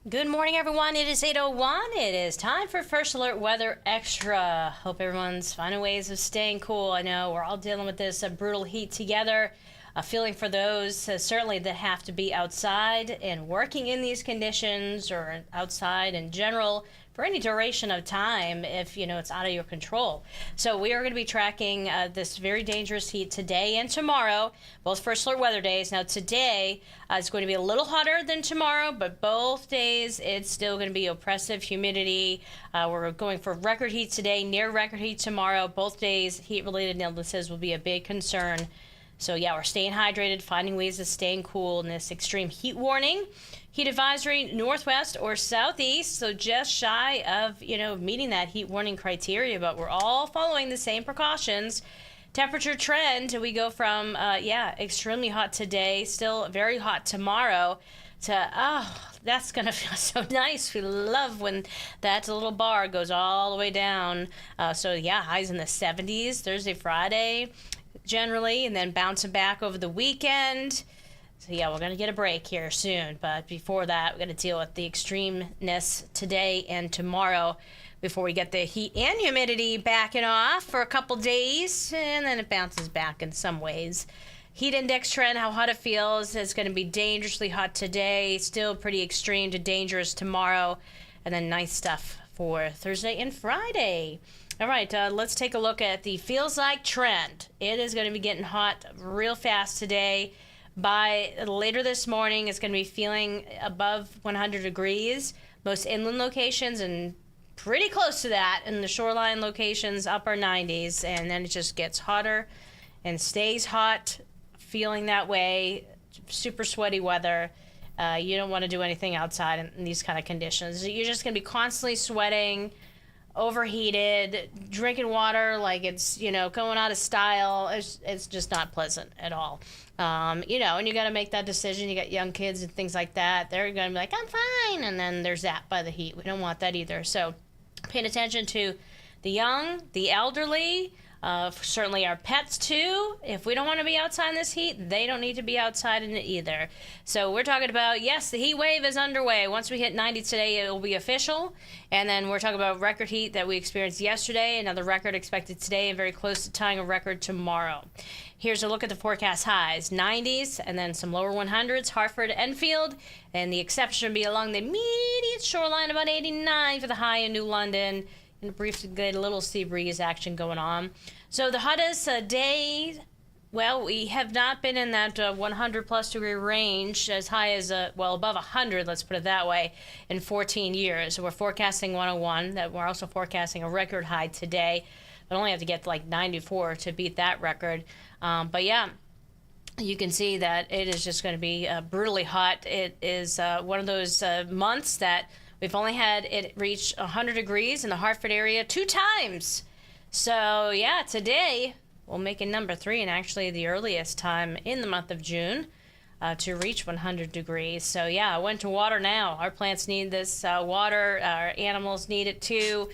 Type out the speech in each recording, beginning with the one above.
Good morning, everyone. It is 8:01. It is time for First Alert Weather Extra. Hope everyone's finding ways of staying cool. I know we're all dealing with this brutal heat together. A feeling for those certainly that have to be outside and working in these conditions or outside in general for any duration of time if it's out of your control. So we are going to be tracking this very dangerous heat today and tomorrow, both First Alert weather days. Now today is going to be a little hotter than tomorrow, but both days it's still going to be oppressive humidity. We're going for record heat today, near record heat tomorrow. Both days heat-related illnesses will be a big concern. So yeah, we're staying hydrated, finding ways of staying cool in this extreme heat warning. Heat advisory, northwest or southeast, so just shy of, meeting that heat warning criteria, but we're all following the same precautions. Temperature trend, we go from, extremely hot today, still very hot tomorrow, to, that's going to feel so nice. We love when that little bar goes all the way down. Highs in the 70s, Thursday, Friday, generally, and then bouncing back over the weekend. So yeah, we're going to get a break here soon, but before that, we're going to deal with the extremeness today and tomorrow before we get the heat and humidity backing off for a couple days, and then it bounces back in some ways. Heat index trend, how hot it feels, is going to be dangerously hot today, still pretty extreme to dangerous tomorrow, and then nice stuff for Thursday and Friday. All right, let's take a look at the feels like trend. It is going to be getting hot real fast today. By later this morning, it's going to be feeling above 100 degrees. Most inland locations and pretty close to that in the shoreline locations, upper 90s. And then it just gets hotter and stays hot, feeling that way. Super sweaty weather. You don't want to do anything outside in these kind of conditions. You're just going to be constantly sweating, overheated, drinking water like it's, going out of style. It's just not pleasant at all. And you got to make that decision. You got young kids and things like that. They're going to be like, I'm fine. And then they're zapped by the heat. We don't want that either. So paying attention to the young, the elderly, certainly our pets too. If we don't want to be outside in this heat, they don't need to be outside in it either. So we're talking about, yes, the heat wave is underway. Once we hit 90 today, it will be official. And then we're talking about record heat that we experienced yesterday, another record expected today, and very close to tying a record tomorrow. Here's a look at the forecast highs, 90s, and then some lower 100s, Hartford, Enfield, and the exception would be along the immediate shoreline, about 89 for the high in New London. And a brief good little sea breeze action going on. So the hottest day, well, we have not been in that 100 plus degree range as high as, above 100, let's put it that way, in 14 years. So we're forecasting 101, that we're also forecasting a record high today. But only have to get to like 94 to beat that record. You can see that it is just going to be brutally hot. It is one of those months that we've only had it reach 100 degrees in the Hartford area 2 times. So, yeah, today we'll make it number 3 and actually the earliest time in the month of June to reach 100 degrees. So, yeah, winter water now. Our plants need this water. Our animals need it too.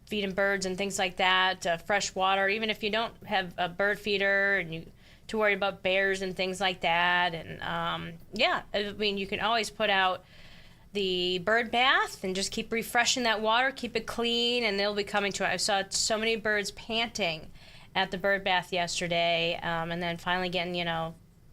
Feeding birds and things like that, fresh water. Even if you don't have a bird feeder and you to worry about bears and things like that. And, you can always put out the bird bath and just keep refreshing that water, keep it clean, and they'll be coming to it. I saw so many birds panting at the bird bath yesterday, and then finally getting,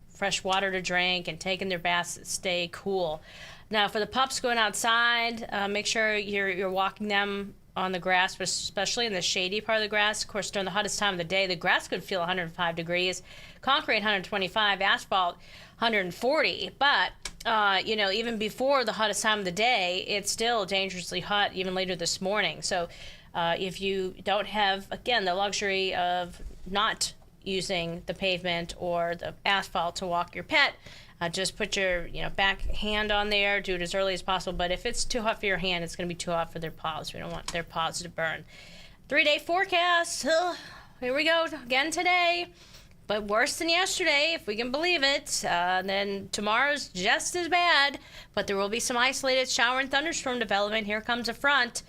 fresh water to drink and taking their baths to stay cool. Now, for the pups going outside, make sure you're walking them on the grass, but especially in the shady part of the grass. Of course, during the hottest time of the day, the grass could feel 105 degrees, concrete 125, asphalt 140. But, even before the hottest time of the day, it's still dangerously hot even later this morning. So if you don't have, again, the luxury of not using the pavement or the asphalt to walk your pet, just put your back hand on there, do it as early as possible. But if it's too hot for your hand, it's going to be too hot for their paws. We don't want their paws to burn. 3-day forecast. Here we go again today. But worse than yesterday, if we can believe it. Then tomorrow's just as bad. But there will be some isolated shower and thunderstorm development. Here comes a front.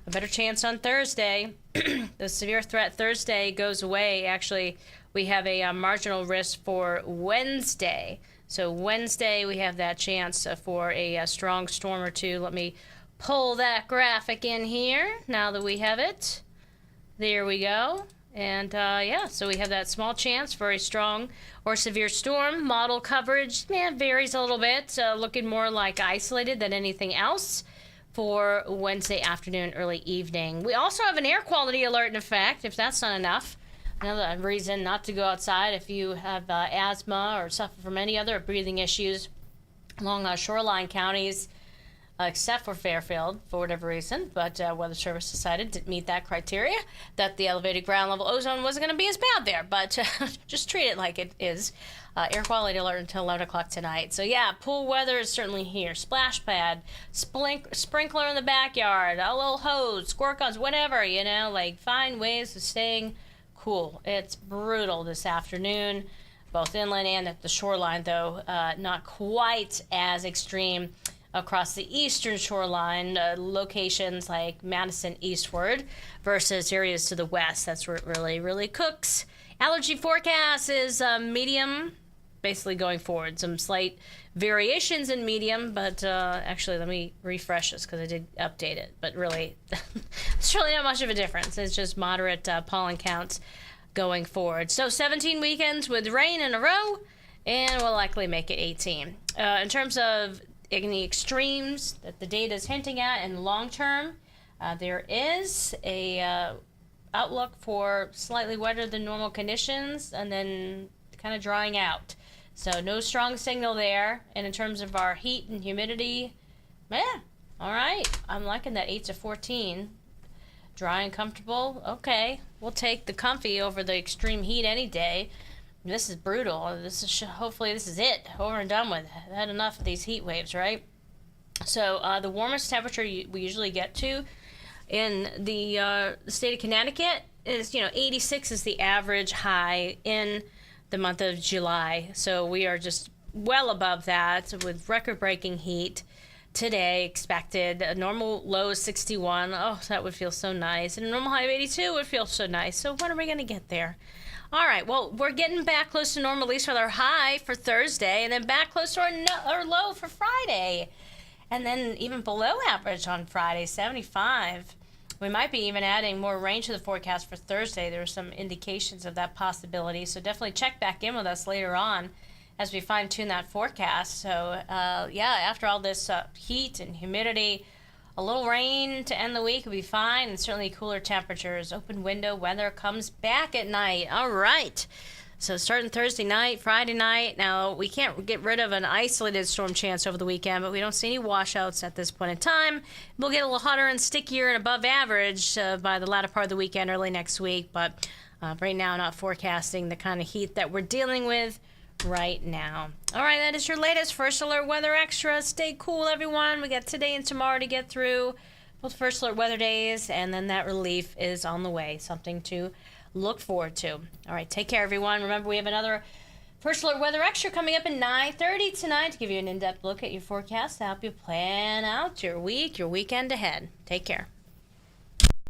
A better chance on Thursday. The severe threat Thursday goes away. Actually, we have a marginal risk for Wednesday. So Wednesday, we have that chance for a strong storm or two. Let me pull that graphic in here now that we have it. There we go. And yeah, so we have that small chance for a strong or severe storm. Model coverage varies a little bit, looking more like isolated than anything else for Wednesday afternoon, early evening. We also have an air quality alert in effect, if that's not enough. Another reason not to go outside if you have asthma or suffer from any other breathing issues along shoreline counties, except for Fairfield, for whatever reason. But Weather Service decided to meet that criteria, that the elevated ground level ozone wasn't going to be as bad there. But just treat it like it is. Air quality alert until 11 o'clock tonight. So yeah, pool weather is certainly here. Splash pad, sprinkler in the backyard, a little hose, squirt guns, whatever, like find ways of staying cool. It's brutal this afternoon, both inland and at the shoreline, though not quite as extreme across the eastern shoreline, locations like Madison eastward versus areas to the west. That's where it really, really cooks. Allergy forecast is medium, basically going forward. Some slight variations in medium, but actually let me refresh this because I did update it. But really, it's really not much of a difference. It's just moderate pollen counts going forward. So 17 weekends with rain in a row, and we'll likely make it 18. In terms of any extremes that the data is hinting at in the long term, there is a outlook for slightly wetter than normal conditions and then kind of drying out. So no strong signal there. And in terms of our heat and humidity, all right. I'm liking that 8 to 14. Dry and comfortable. Okay, we'll take the comfy over the extreme heat any day. This is brutal. Hopefully this is it. Over and done with. I've had enough of these heat waves, right? So the warmest temperature we usually get to in the state of Connecticut is, 86 is the average high in the month of July. So we are just well above that with record-breaking heat today expected. A normal low is 61. Oh, that would feel so nice. And a normal high of 82 would feel so nice. So when are we going to get there? All right, well, we're getting back close to normal, at least with our high for Thursday, and then back close to our low for Friday. And then even below average on Friday, 75. We might be even adding more rain to the forecast for Thursday. There are some indications of that possibility. So definitely check back in with us later on as we fine-tune that forecast. So, yeah, after all this heat and humidity, a little rain to end the week would be fine, and certainly cooler temperatures. Open window weather comes back at night. All right. So starting Thursday night, Friday night. Now, we can't get rid of an isolated storm chance over the weekend, but we don't see any washouts at this point in time. We'll get a little hotter and stickier and above average by the latter part of the weekend, early next week. But right now, not forecasting the kind of heat that we're dealing with right now. All right, that is your latest First Alert Weather Extra. Stay cool, everyone. We got today and tomorrow to get through, both First Alert weather days, and then that relief is on the way. Something to look forward to. All right, take care, everyone. Remember, we have another First Alert Weather Extra coming up at 9:30 tonight to give you an in-depth look at your forecast to help you plan out your week, your weekend ahead. Take care.